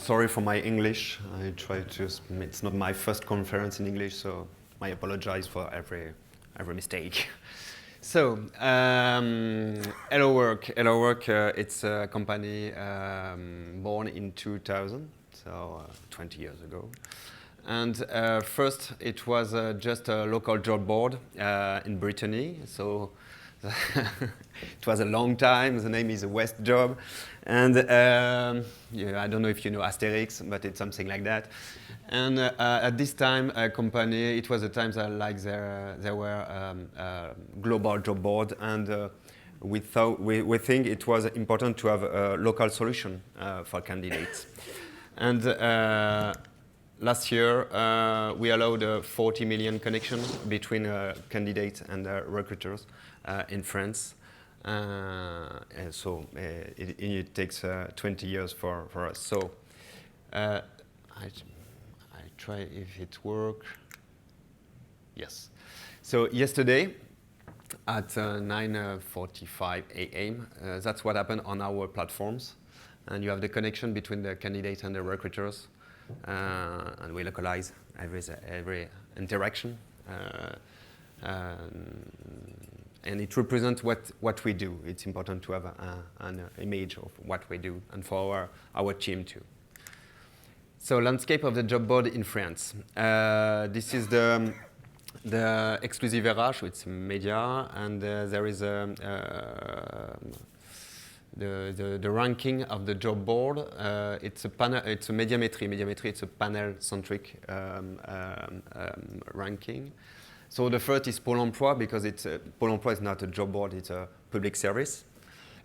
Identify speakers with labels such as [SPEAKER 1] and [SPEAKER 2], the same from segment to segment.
[SPEAKER 1] sorry for my English. I try to. It's not my first conference in English, so I apologize for every mistake. So, HelloWork. HelloWork, it's a company born in 2000, so 20 years ago. And first, it was just a local job board in Brittany. So it was a long time. The name is West Job. And yeah, I don't know if you know Asterix, but it's something like that. And at this time, a company, it was a time that like there were global job board, and we think it was important to have a local solution for candidates. And last year, we allowed 40 million connections between candidates and recruiters in France. And so it takes 20 years for us. So I try if it works. Yes. So yesterday at 9:45 a.m., that's what happened on our platforms. And you have the connection between the candidate and the recruiters. And we localize every interaction. And it represents what we do. It's important to have an image of what we do, and for our team too. So, landscape of the job board in France. This is the exclusive RH, it's media, and there is the ranking of the job board. It's a panel. It's a Médiamétrie. Médiamétrie. It's a panel-centric ranking. So the first is Pôle Emploi, because Pôle Emploi is not a job board; it's a public service.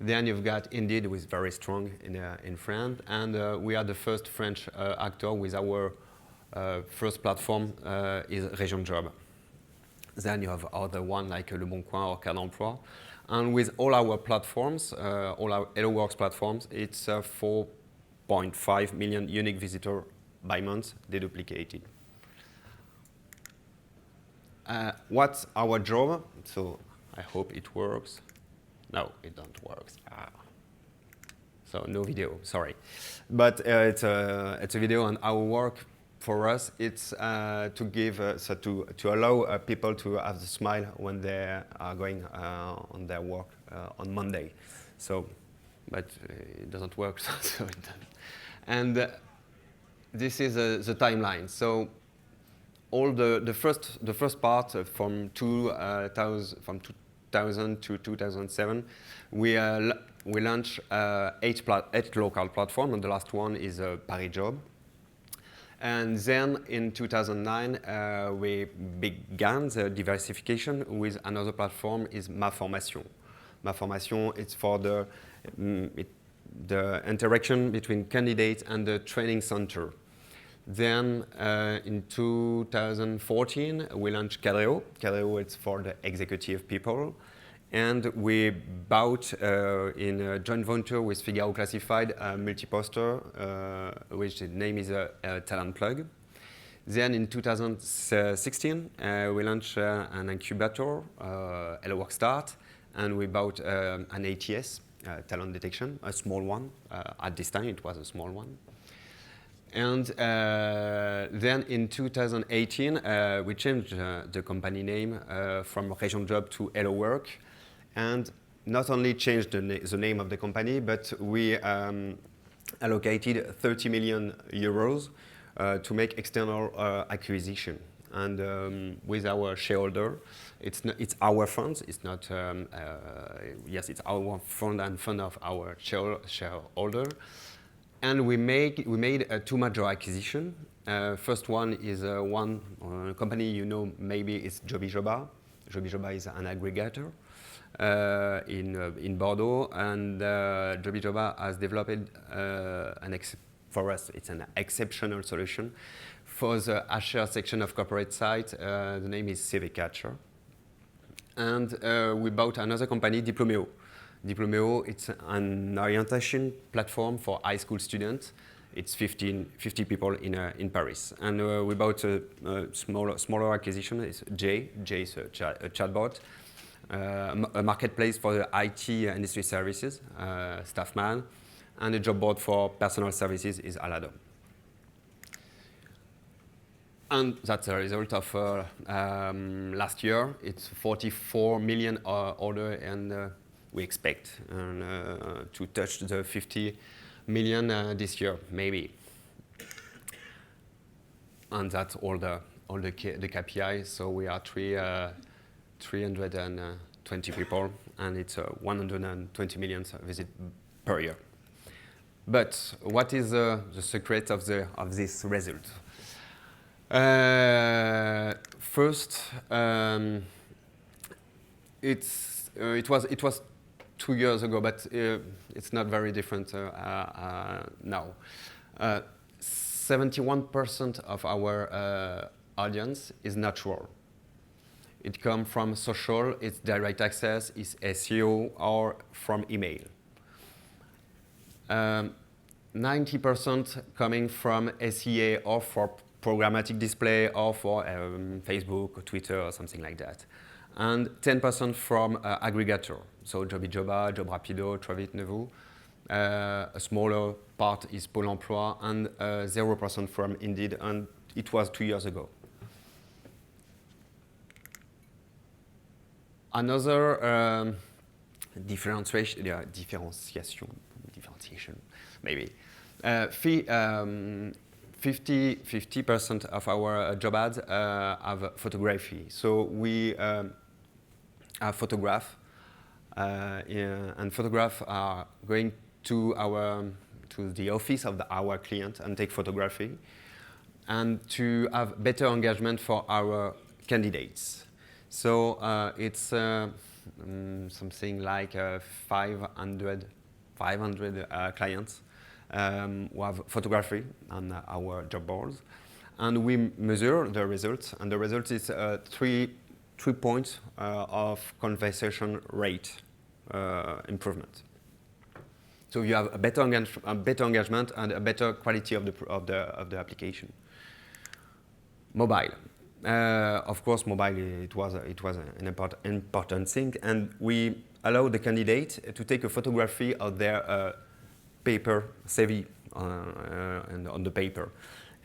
[SPEAKER 1] Then you've got Indeed, who is very strong in France, and we are the first French actor with our first platform is Région Job. Then you have other one like Le Bon Coin or Carte d'Emploi, and with all our platforms, all our HelloWorks platforms, it's 4.5 million unique visitors by month, deduplicated. What's our job? So I hope it works. No, it don't work. So no video, sorry. But it's a video on our work. For us, it's to give, to allow people to have the smile when they are going on their work on Monday. So, but it doesn't work. So it doesn't. And this is the timeline. So all the first part from 2000 to 2007, we launched 8 local platforms, and the last one is Paris Job. And then in 2009, we began the diversification with another platform, is Ma Formation. Ma Formation, it's for the interaction between candidates and the training center. Then in 2014, we launched Cadreo. Cadreo, it's for the executive people. And we bought in a joint venture with Figaro Classified a multi-poster, which the name is Talent Plug. Then in 2016, we launched an incubator, HelloWork Start, and we bought an ATS, talent detection, a small one. At this time, it was a small one. And then in 2018, we changed the company name from Région Job to HelloWork, and not only changed the name of the company, but we allocated 30 million euros to make external acquisition. And with our shareholder, it's our funds. It's not yes, it's our fund and fund of our shareholder. And we made 2 major acquisitions. First one is one company you know maybe is Jobijoba. Jobijoba is an aggregator in Bordeaux, and Jobijoba has developed for us it's an exceptional solution for the HR section of corporate site. The name is CV Catcher. And we bought another company, Diplomeo. Diplomeo, it's an orientation platform for high school students. It's 50 people in Paris. And we bought a smaller acquisition. It's J is a chatbot, a marketplace for the IT industry services, Staffman, and a job board for personal services is Alado. And that's a result of last year. It's 44 million order, and we expect to touch the 50 million this year, maybe. And that's all the KPIs. So we are 320 people, and it's 120 million visits per year. But what is the secret of this result? First, it was 2 years ago, but it's not very different now. 71% of our audience is natural. It comes from social, it's direct access, it's SEO, or from email. 90% coming from SEA or for programmatic display or for Facebook or Twitter or something like that. And 10% from aggregator, so Jobijoba, Job Rapido, Travit Nevu. A smaller part is Pôle Emploi, and 0% from Indeed, and it was 2 years ago. Another differentiation, maybe. 50% of our job ads have photography. So we have photograph, and photograph are going to the office of our client and take photography, and to have better engagement for our candidates. So it's something like 500 clients who have photography on our job boards, and we measure the results, and the result is 3 points of conversation rate improvement. So you have a better engagement and a better quality of the application. Mobile. Of course, mobile, it was an important thing, and we allow the candidate to take a photography of their paper CV and on the paper,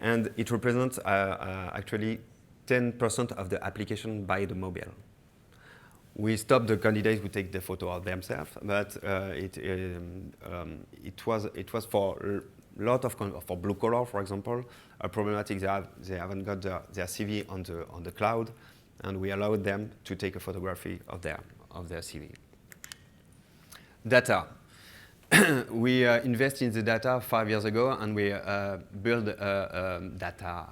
[SPEAKER 1] and it represents actually 10% of the application by the mobile. We stopped the candidates who take the photo of themselves, but it was for a lot of for blue collar, for example, a problematic. They haven't got their CV on the cloud, and we allowed them to take a photography of their CV. Data. We invest in the data 5 years ago, and we build a data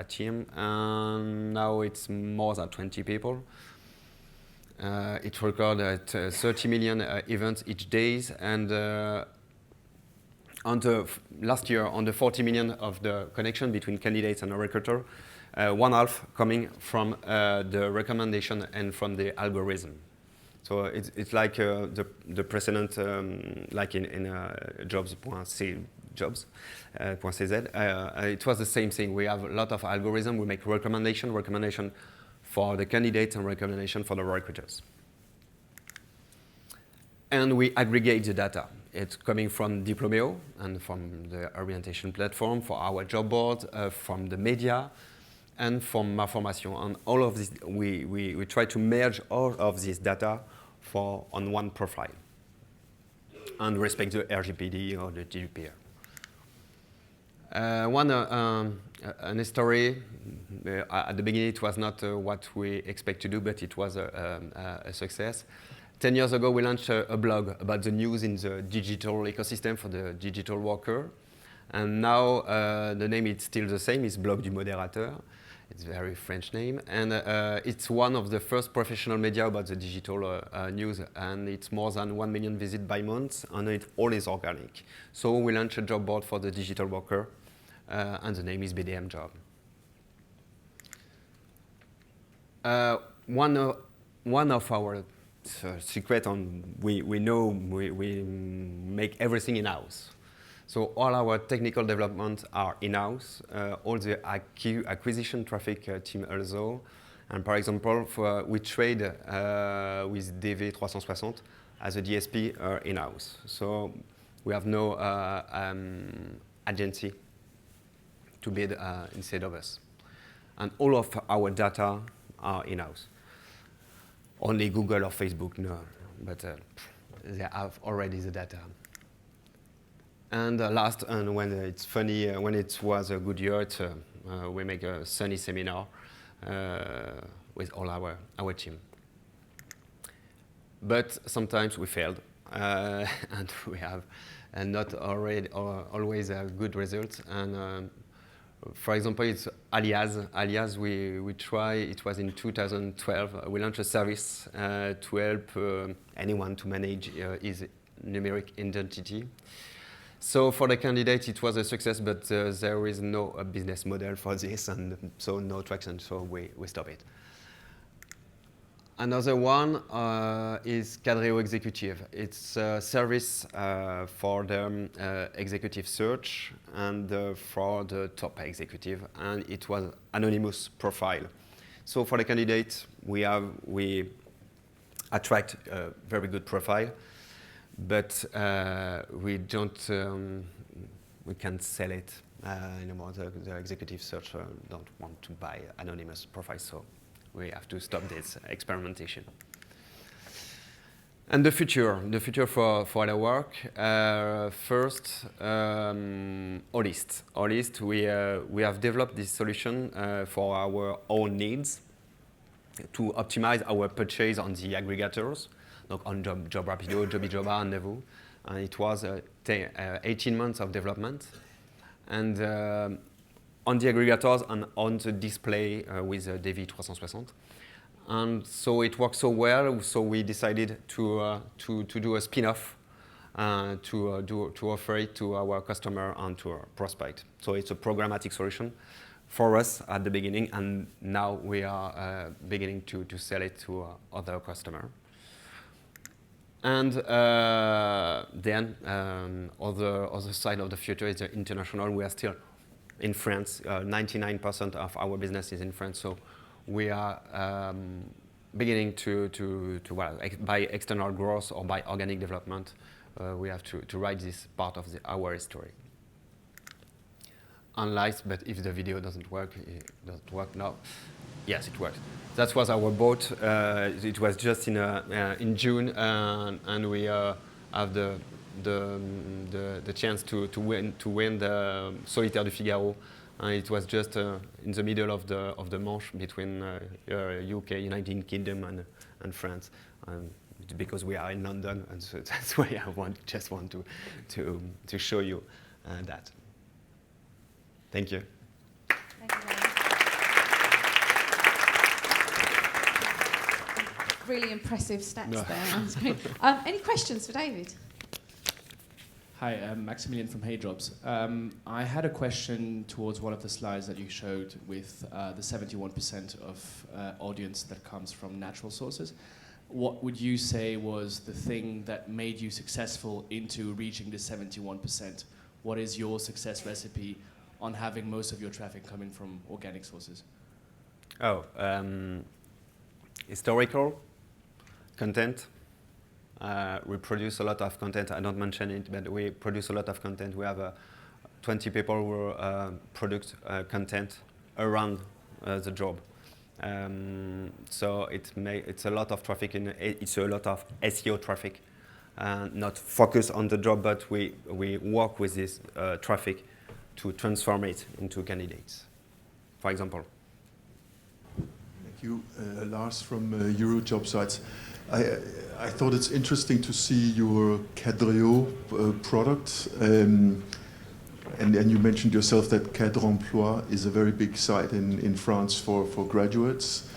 [SPEAKER 1] team, and now it's more than 20 people. It records 30 million events each day, and last year, on the 40 million of the connection between candidates and a recruiter, 1/2 coming from the recommendation and from the algorithm. So it's like the precedent, like in jobs.cz. It was the same thing. We have a lot of algorithm. We make recommendation for the candidates and recommendation for the recruiters. And we aggregate the data. It's coming from Diplomeo and from the orientation platform, for our job board, from the media, and from Ma Formation. And all of this, we try to merge all of this data on one profile and respect the RGPD or the GDPR. An story. At the beginning, it was not what we expect to do, but it was a success. 10 years ago, we launched a blog about the news in the digital ecosystem for the digital worker. And now the name is still the same, it's Blog du Modérateur. It's a very French name. And it's one of the first professional media about the digital news. And it's more than 1 million visits by month, and it all is organic. So we launched a job board for the digital worker, and the name is BDM Job. One of our secret, we know we make everything in-house. So all our technical developments are in-house. All the acquisition traffic team also. And for example, we trade with DV360 as a DSP in-house. So we have no agency to bid instead of us. And all of our data are in-house. Only Google or Facebook, no, but they have already the data. And last, and when it's funny, when it was a good year, we make a sunny seminar with all our team. But sometimes we failed, and we have not always good results. And for example, it's Alias. Alias, we try, it was in 2012, we launched a service to help anyone to manage his numeric identity. So for the candidate, it was a success, but there is no business model for this, and so no traction, so we stop it. Another one is Cadreo Executive. It's a service for the executive search and for the top executive, and it was anonymous profile. So for the candidate, we attract a very good profile, but we can't sell it anymore. The executive search don't want to buy anonymous profiles, so we have to stop this experimentation. And the future for HelloWork. First, Holist. Holist, we have developed this solution for our own needs to optimize our purchase on the aggregators, like on Jobrapido, Jobijoba, and Nevu. And it was 18 months of development. And on the aggregators and on the display with Devi 360. And so it worked so well, so we decided to do a spin-off to offer it to our customer and to our prospect. So it's a programmatic solution for us at the beginning, and now we are beginning to sell it to other customers. And then other side of the future is the international. We are still in France. 99% of our business is in France, so we are beginning to by external growth or by organic development, we have to write this part of our history. Unlike, but if the video doesn't work, it doesn't work now. Yes, it works. That was our boat. It was just in June, and we have the chance to win the Solitaire du Figaro. It was just in the middle of the Manche between UK, United Kingdom, and France, because we are in London, and so that's why I just want to show you that. Thank you.
[SPEAKER 2] Thank you very much. Really impressive stats there. Any questions for David?
[SPEAKER 3] Hi, I'm Maximilian from HeyJobs. I had a question towards one of the slides that you showed with the 71% of audience that comes from natural sources. What would you say was the thing that made you successful into reaching the 71%? What is your success recipe on having most of your traffic coming from organic sources?
[SPEAKER 1] Historical content. We produce a lot of content. I don't mention it, but we produce a lot of content. We have 20 people who produce content around the job. So it's a lot of traffic, it's a lot of SEO traffic. Not focus on the job, but we work with this traffic to transform it into candidates, for example.
[SPEAKER 4] Thank you. Lars from Eurojob Sites. I thought it's interesting to see your Cadreo product, and you mentioned yourself that Cadre Emploi is a very big site in France for graduates.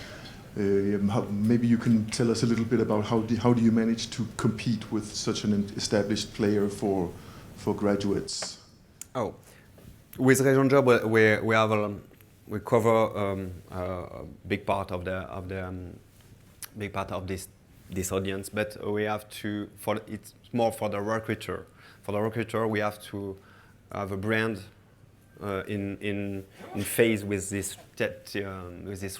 [SPEAKER 4] Maybe you can tell us a little bit about how do you manage to compete with such an established player for graduates?
[SPEAKER 1] With Region Job, we cover a big part of this audience, but we have to. It's more for the recruiter. For the recruiter, we have to have a brand in phase with this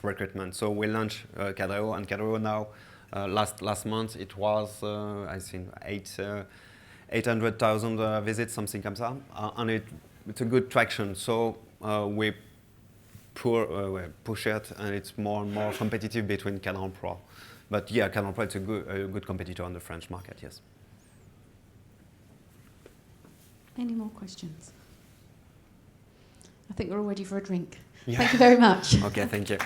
[SPEAKER 1] recruitment. So we launched Cadreo, and Cadreo now last month it was I think 800,000 visits, something like that, and it's a good traction. So we push it, and it's more and more competitive between Cadran Pro. But yeah, Cadran Pro is a good competitor on the French market, yes.
[SPEAKER 2] Any more questions? I think we're all ready for a drink.
[SPEAKER 1] Yeah.
[SPEAKER 2] Thank you very much.
[SPEAKER 1] Okay, thank you.